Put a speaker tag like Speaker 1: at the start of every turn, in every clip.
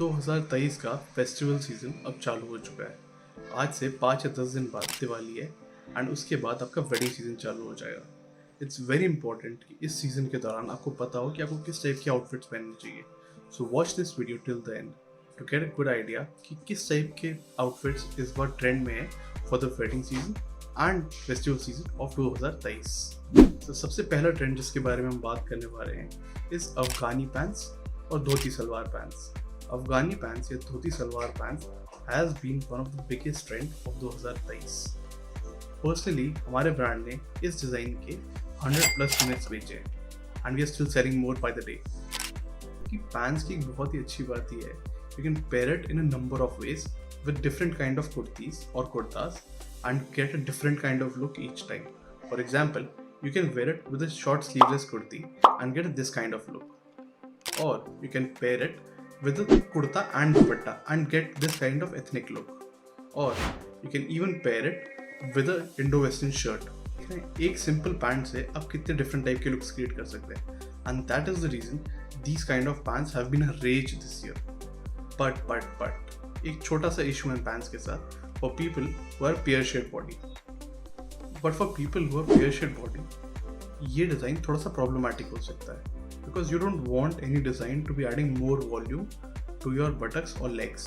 Speaker 1: 2023 का festival season अब चालू हो चुका है। आज से 5 या 10 दिन बाद दिवाली है एंड उसके बाद आपका वेडिंग सीज़न चालू हो जाएगा। इट्स वेरी इंपॉर्टेंट कि इस सीज़न के दौरान आपको पता हो कि आपको किस टाइप की आउटफिट्स पहननी चाहिए। So watch this video till the end to get a good idea कि किस टाइप के आउटफिट्स इस बार ट्रेंड में है for the wedding season and festival season of 2023। तो सबसे पहला ट्रेंड जिसके बारे में हम बात करने वाले हैं इस अफगानी पैंट्स और dhoti salwar pants. Afghani pants या dhoti salwar pants has been one of the biggest trend of 2023। Personally हमारे ब्रांड ने इस डिज़ाइन के 100+ यूनिट्स बेचे and we are still selling more by the day. कि पैंट्स की एक बहुत ही अच्छी बात यह है you can pair it in a number of ways with different kind of kurtis or kurtas and get a different kind of look each time. For example, you can wear it with a short sleeveless kurti and get this kind of look. Or you can pair it with a kurta and dupatta and get this kind of ethnic look. Or you can even pair it with a Indo-Western shirt. एक simple pant से आप कितने different type के looks create कर सकते हैं and that is the reason these kind of pants have been a rage this year. But एक छोटा सा इशू है पैंट्स के साथ for people who are pear shape body. But for people who are pear shape body ये design थोड़ा सा problematic हो सकता है because you don't want any design to be adding more volume to your buttocks और legs.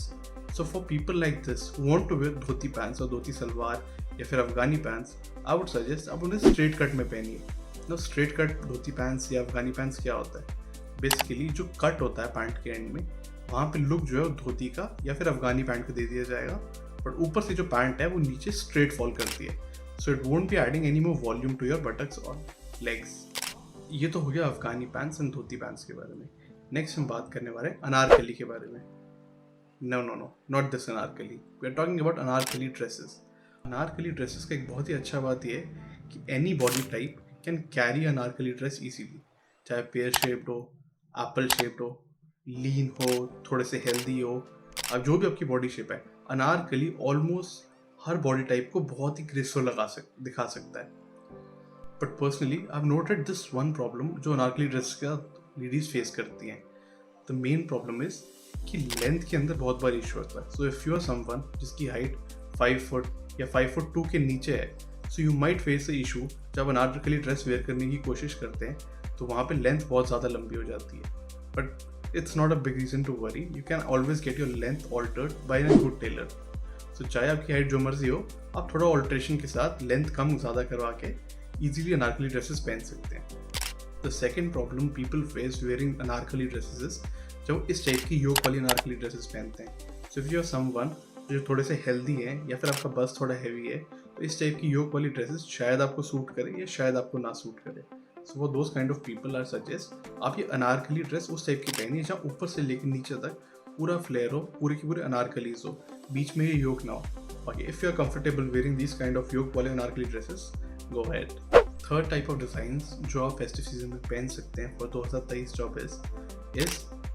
Speaker 1: So for people like this who want to wear dhoti pants और धोती सलवार या फिर Afghani pants I would suggest आप उन्हें straight cut में पहनिए. No straight cut dhoti pants या Afghani pants क्या होता है बेसिकली जो कट होता है पैंट के एंड में वहाँ पे लुक जो है वो धोती का या फिर अफगानी पैंट को दे दिया जाएगा बट ऊपर से जो पैंट है वो नीचे स्ट्रेट फॉल करती है. So it won't be adding any more volume to your buttocks और लेग्स. ये तो हो गया Afghani pants and dhoti pants के बारे में. नेक्स्ट हम बात करने वाले हैं अनारकली के बारे में. No not this Anarkali. We are talking about anarkali dresses. Anarkali dresses का एक बहुत ही अच्छा बात यह है कि any body type can carry anarkali dress easily. चाहे पेयर शेप्ड हो, एप्पल शेप्ड हो, लीन हो, थोड़े से हेल्दी हो, अब जो भी आपकी बॉडी शेप है अनारकली ऑलमोस्ट हर बॉडी टाइप को बहुत ही ग्रेसफुल दिखा सकता है. But personally I have noted this one problem जो अनारकली ड्रेस का लेडीज फेस करती हैं. द मेन प्रॉब्लम इज कि लेंथ के अंदर बहुत बार इशू होता है. So if you are someone जिसकी हाइट 5 फुट या 5 फुट 2 के नीचे है so you might face a issue जब अनारकली ड्रेस वेयर करने की कोशिश करते हैं तो वहाँ पे लेंथ बहुत ज़्यादा लंबी हो जाती है. But it's not a big reason to worry. You can always get your length altered by a good tailor. So चाहे आपकी हाइट जो मर्जी हो आप थोड़ा ऑल्ट्रेशन के साथ लेंथ कम ज़्यादा करवा के easily अनारकली ड्रेसेस पहन सकते हैं. The second problem people face wearing Anarkali dresses is जब इस टाइप की योक वाली अनारकली ड्रेसेस पहनते हैं. So if you are someone जो थोड़े से हेल्दी है या फिर आपका बस थोड़ा हैवी है तो इस टाइप की योक वाली ड्रेसेस शायद आपको सूट करे या शायद आपको ना सूट करे. So for those kind of people are suggest आप ये अनारकली ड्रेस उस टाइप की पहनिए जहाँ ऊपर से लेकर नीचे तक पूरा फ्लेयर हो, पूरे की पूरे अनारकलीज हो, बीच में ये योक ना हो. Okay, if you are comfortable wearing this kind of yoke वाले Anarkali dresses go ahead. Third type of designs जो आप फेस्टिव सीजन में पहन सकते हैं for 2023 job is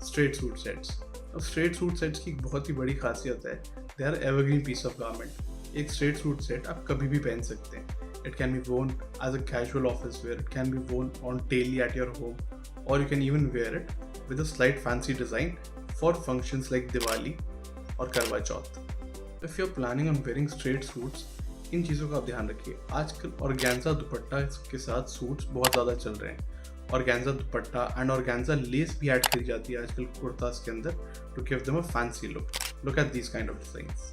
Speaker 1: straight suit sets. अब स्ट्रेट सूट सेट्स की बहुत ही बड़ी खासियत है they are evergreen piece of garment. एक स्ट्रेट सूट सेट आप कभी भी पहन सकते हैं. It can be worn as a casual office wear, it can be worn on daily at your home, or you can even wear it with a slight fancy design for functions like Diwali or Karwa Chauth. If you're planning on wearing straight suits, इन चीज़ों का आप ध्यान रखिए. आजकल organza दुपट्टा के साथ suits बहुत ज़्यादा चल रहे हैं. Organza dupatta and organza lace भी ऐड करी जाती है आजकल कुर्तास के अंदर to give them a fancy look. Look at these kind of designs.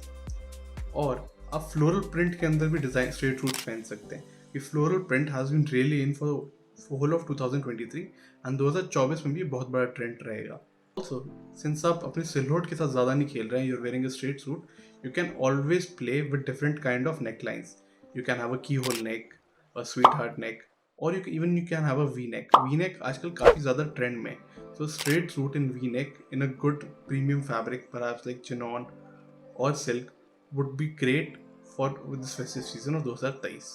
Speaker 1: और आप फ्लोरल प्रिंट के अंदर भी डिजाइन स्ट्रेट सूट्स पहन सकते हैं. ये floral print has been really in for whole of 2023 and 2024 में भी बहुत बड़ा ट्रेंड रहेगा. ऑल्सो सिंस आप अपने सिलहोट के साथ ज़्यादा नहीं खेल रहे हैं, you are wearing a straight suit, you can always play with different kind of neck lines. You can have a keyhole neck, a sweetheart neck, और you can have a V neck. V neck आजकल काफ़ी ज़्यादा trend में. So straight suit in V neck in a good premium fabric perhaps like chiffon और silk would be great for with this festive season of 2023.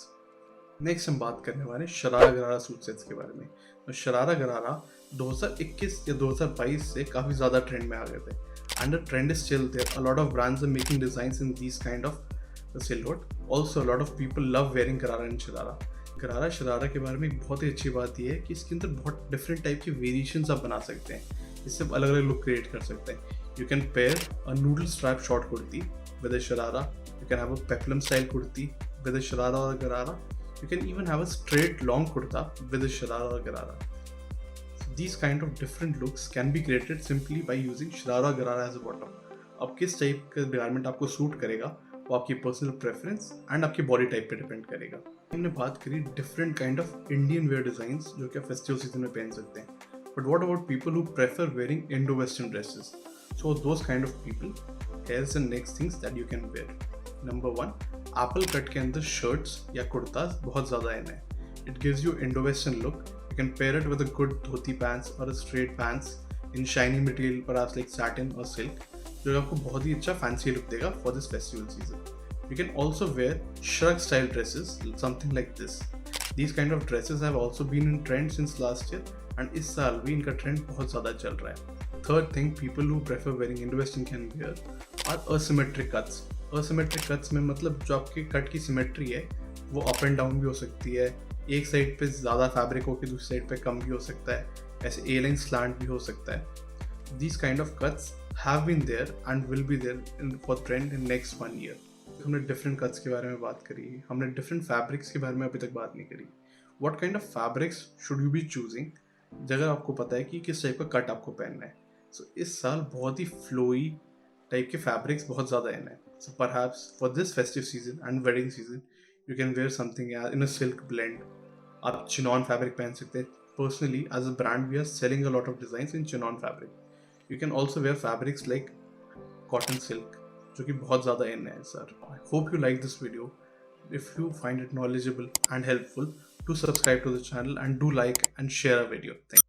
Speaker 1: Next हम बात करने वाले हैं शरारा गरारा सूट सेट्स के बारे में. तो शरारा गरारा 2021 या 2022 से काफ़ी ज़्यादा ट्रेंड में आ गए थे and the trend is still there. A lot of brands are making designs in this kind of silhouette. Also lot of people love wearing gharara and sharara. Gharara sharara के बारे में एक बहुत ही अच्छी बात यह है कि इसके अंदर बहुत डिफरेंट टाइप की वेरिएशंस आप बना सकते हैं. इससे अलग अलग लुक क्रिएट कर सकते हैं. You can pair a noodle strap short kurti with a sharara. You can have a peplum style kurti with a sharara or garara. You can even have a straight long kurta with a sharara or garara. So these kind of different looks can be created simply by using sharara garara as a bottom. अब किस type का garment आपको suit करेगा वो आपकी personal preference and आपके body type पे depend करेगा। हमने बात करी different kind of Indian wear designs जो कि आप फेस्टिवल सीजन में पहन सकते हैं, but what about people who prefer wearing Indo western dresses? So those kind of people, here's the next things that you can wear. Number 1, Apple cut के अंदर shirts या कुर्ताज बहुत ज़्यादा इन है. It gives you Indo-Western look. You can pair it with a good dhoti pants or a straight pants in shiny material, perhaps like satin or silk, जो आपको बहुत ही अच्छा फैंसी लुक देगा for this festival season. You can also wear shrug style dresses, something like this. These kind of dresses have also been in trend since last year and इस साल भी इनका ट्रेंड बहुत ज़्यादा चल रहा है. Third thing people who prefer wearing Indo-Western can wear are asymmetric cuts. Asymmetric cuts में मतलब जो आपके कट की सिमेट्री है वो अप एंड डाउन भी हो सकती है, एक साइड पे ज़्यादा फैब्रिक हो के दूसरी साइड पे कम भी हो सकता है, ऐसे ए लाइन स्लैंट भी हो सकता है. These kind of cuts have been there and will be there for trend in next 1 year. हमने डिफरेंट कट्स के बारे में बात करी, हमने डिफरेंट फैब्रिक्स के बारे में अभी तक बात नहीं करी. What kind of fabrics should you be choosing अगर आपको पता है कि किस टाइप का कट आपको पहनना है? So इस साल बहुत ही फ्लोई टाइप के फैब्रिक्स बहुत ज़्यादा इन है. So perhaps for this festive season and wedding season you can wear something in a silk blend. आप चिनॉन फैब्रिक पहन सकते हैं. Personally, as a brand, we are selling a lot of designs in chinon fabric. You can also wear fabrics like cotton silk, जो कि बहुत ज़्यादा इन है sir. I hope you like this video. If you find it knowledgeable and helpful, do subscribe to the channel and do like and share a video. Thank you.